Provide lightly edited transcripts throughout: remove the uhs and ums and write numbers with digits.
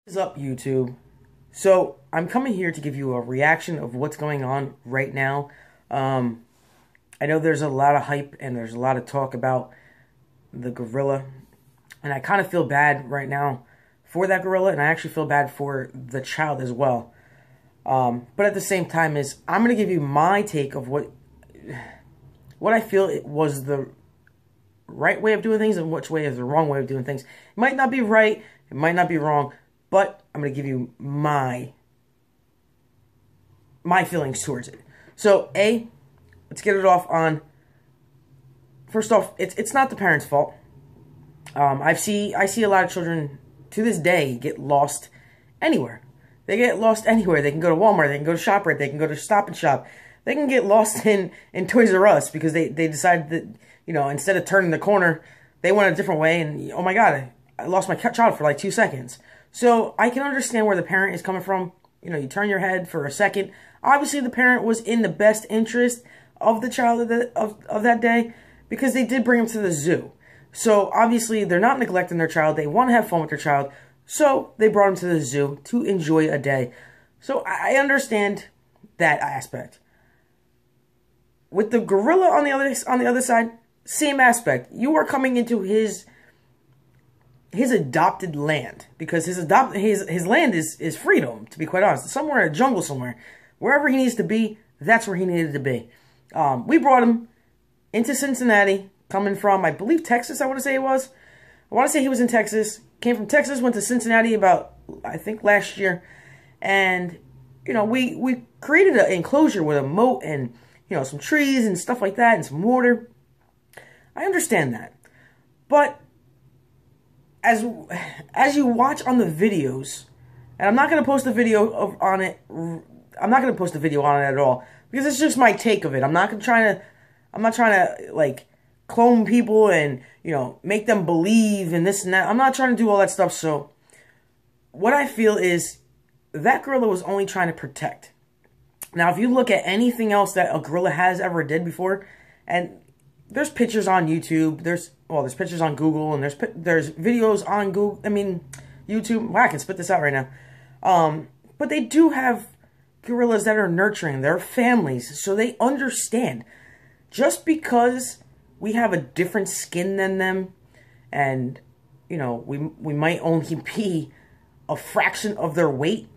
What is up, YouTube? So I'm coming here to give you a reaction of what's going on right now. I know there's a lot of hype and there's a lot of talk about the gorilla, and I kind of feel bad right now for that gorilla, and I actually feel bad for the child as well. But at the same time, I'm going to give you my take of what I feel it was the right way of doing things and which way is the wrong way of doing things. It might not be right, it might not be wrong, but I'm going to give you my feelings towards it. So, let's get it off on. First off, it's not the parents' fault. I see a lot of children to this day get lost anywhere. They get lost anywhere. They can go to Walmart. They can go to ShopRite. They can go to Stop and Shop. They can get lost in Toys R Us because they decided that, you know, instead of turning the corner, they went a different way. And oh my God, I lost my child for like 2 seconds. So I can understand where the parent is coming from. You know, you turn your head for a second. Obviously, the parent was in the best interest of the child of that day because they did bring him to the zoo. So obviously, they're not neglecting their child. They want to have fun with their child. So they brought him to the zoo to enjoy a day. So I understand that aspect. With the gorilla on the other side, same aspect. You are coming into his adopted land because his land is freedom, to be quite honest. Somewhere in a jungle somewhere. Wherever he needs to be, that's where he needed to be. We brought him into Cincinnati, coming from, I believe, Texas, I want to say it was. I want to say he was in Texas. Came from Texas, went to Cincinnati about, I think, last year. And, you know, we created an enclosure with a moat and, you know, some trees and stuff like that and some water. I understand that. But as you watch on the videos, and I'm not going to post a video on it. I'm not going to post a video on it at all because it's just my take of it. I'm not trying to like clone people and, you know, make them believe in this and that. I'm not trying to do all that stuff. So what I feel is that gorilla was only trying to protect. Now, if you look at anything else that a gorilla has ever did before, and there's pictures on YouTube, there's pictures on Google, and there's videos on Google, YouTube. Wow, I can spit this out right now. But they do have gorillas that are nurturing their families, so they understand. Just because we have a different skin than them, and, you know, we might only be a fraction of their weight,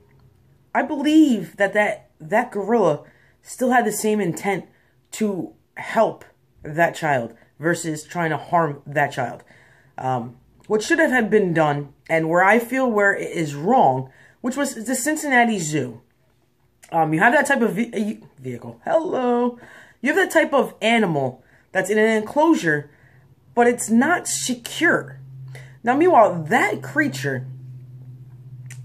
I believe that gorilla still had the same intent to help that child versus trying to harm that child. What should have been done, and where I feel where it is wrong, which was the Cincinnati Zoo. You have that type of vehicle. Hello. You have that type of animal that's in an enclosure, but it's not secure. Now, meanwhile, that creature,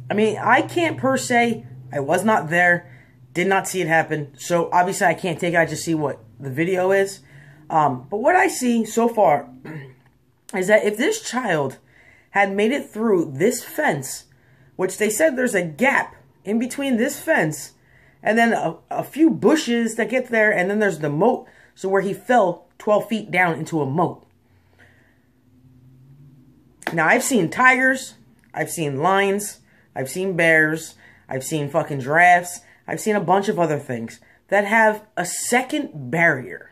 I can't per se, I was not there, did not see it happen, so obviously I can't take it, I just see what the video is. But what I see so far is that if this child had made it through this fence, which they said there's a gap in between this fence and then a few bushes that get there, and then there's the moat, so where he fell 12 feet down into a moat. Now, I've seen tigers, I've seen lions, I've seen bears, I've seen fucking giraffes, I've seen a bunch of other things that have a second barrier.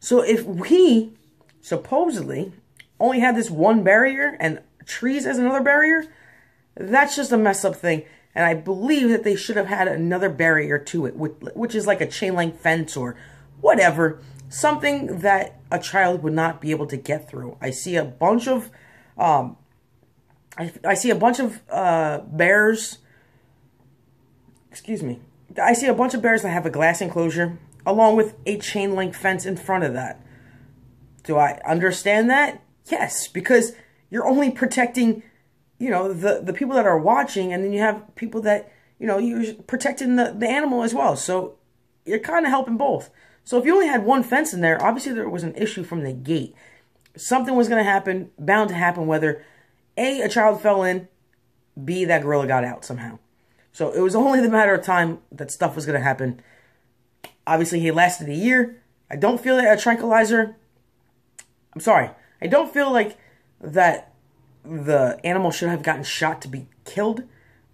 So if we supposedly only had this one barrier and trees as another barrier, that's just a messed up thing. And I believe that they should have had another barrier to it, which is like a chain link fence or whatever. Something that a child would not be able to get through. I see a bunch of, bears. Excuse me. I see a bunch of bears that have a glass enclosure along with a chain link fence in front of that. Do I understand that? Yes, because you're only protecting, you know, the people that are watching, and then you have people that, you know, you're protecting the animal as well. So you're kind of helping both. So if you only had one fence in there, obviously there was an issue from the gate. Something was going to happen, bound to happen, whether A, child fell in, B, that gorilla got out somehow. So it was only the matter of time that stuff was going to happen. Obviously, he lasted a year. I don't feel that a tranquilizer. I'm sorry. I don't feel like that the animal should have gotten shot to be killed.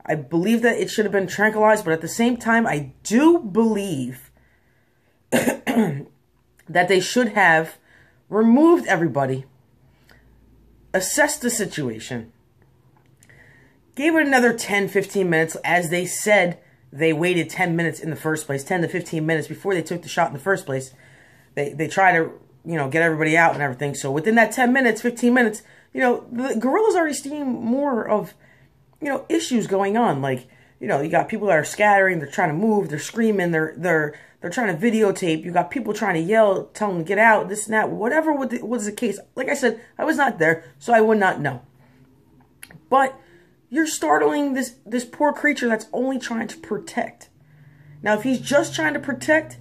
I believe that it should have been tranquilized, but at the same time, I do believe that they should have removed everybody, assessed the situation, gave it another 10, 15 minutes, as they said they waited 10 minutes in the first place, 10 to 15 minutes before they took the shot in the first place. They try to, you know, get everybody out and everything. So within that 10 minutes, 15 minutes, you know, the guerrillas already seeing more of, you know, issues going on. Like, you know, you got people that are scattering, they're trying to move, they're screaming, they're trying to videotape. You got people trying to yell, tell them to get out, this and that, whatever was the case. Like I said, I was not there, so I would not know. But you're startling this poor creature that's only trying to protect. Now, if he's just trying to protect,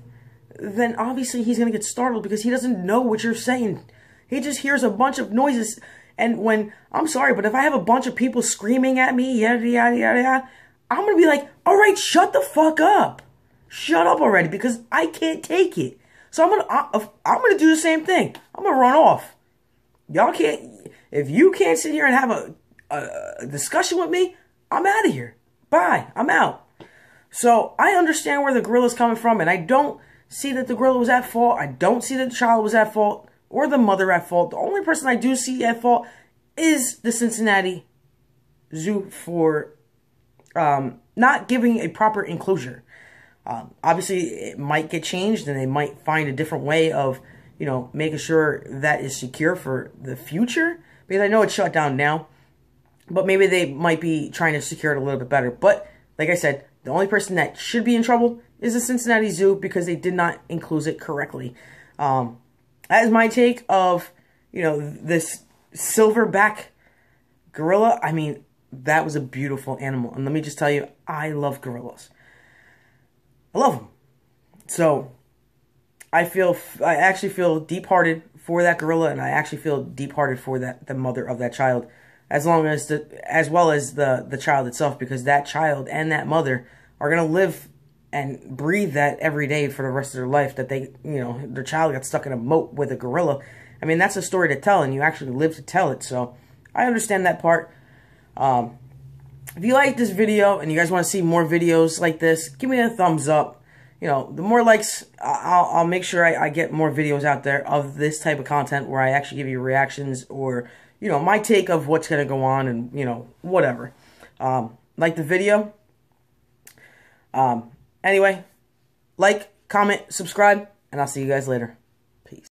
then obviously he's going to get startled because he doesn't know what you're saying. He just hears a bunch of noises. And when, I'm sorry, but if I have a bunch of people screaming at me, yada, yada, yada, yada, I'm going to be like, all right, shut the fuck up. Shut up already, because I can't take it. So I'm going to do the same thing. I'm going to run off. Y'all can't, if you can't sit here and have a discussion with me, I'm out of here. Bye. I'm out. So I understand where the gorilla's coming from, and I don't see that the gorilla was at fault. I don't see that the child was at fault or the mother at fault. The only person I do see at fault is the Cincinnati Zoo for not giving a proper enclosure. Obviously, it might get changed, and they might find a different way of, you know, making sure that is secure for the future. Because I know it's shut down now, but maybe they might be trying to secure it a little bit better. But like I said, the only person that should be in trouble is the Cincinnati Zoo because they did not enclose it correctly. That is my take of, you know, this silverback gorilla. I mean, that was a beautiful animal. And let me just tell you, I love gorillas. I love them. So I actually feel deep-hearted for that gorilla, and I actually feel deep-hearted for the mother of that child, as well as the child itself, because that child and that mother are gonna live and breathe that every day for the rest of their life, that they, you know, their child got stuck in a moat with a gorilla. I mean, that's a story to tell, and you actually live to tell it. So I understand that part. If you like this video and you guys want to see more videos like this, give me a thumbs up. You know, the more likes, I'll make sure I get more videos out there of this type of content where I actually give you reactions or, you know, my take of what's going to go on and, you know, whatever. Like the video. Anyway, like, comment, subscribe, and I'll see you guys later.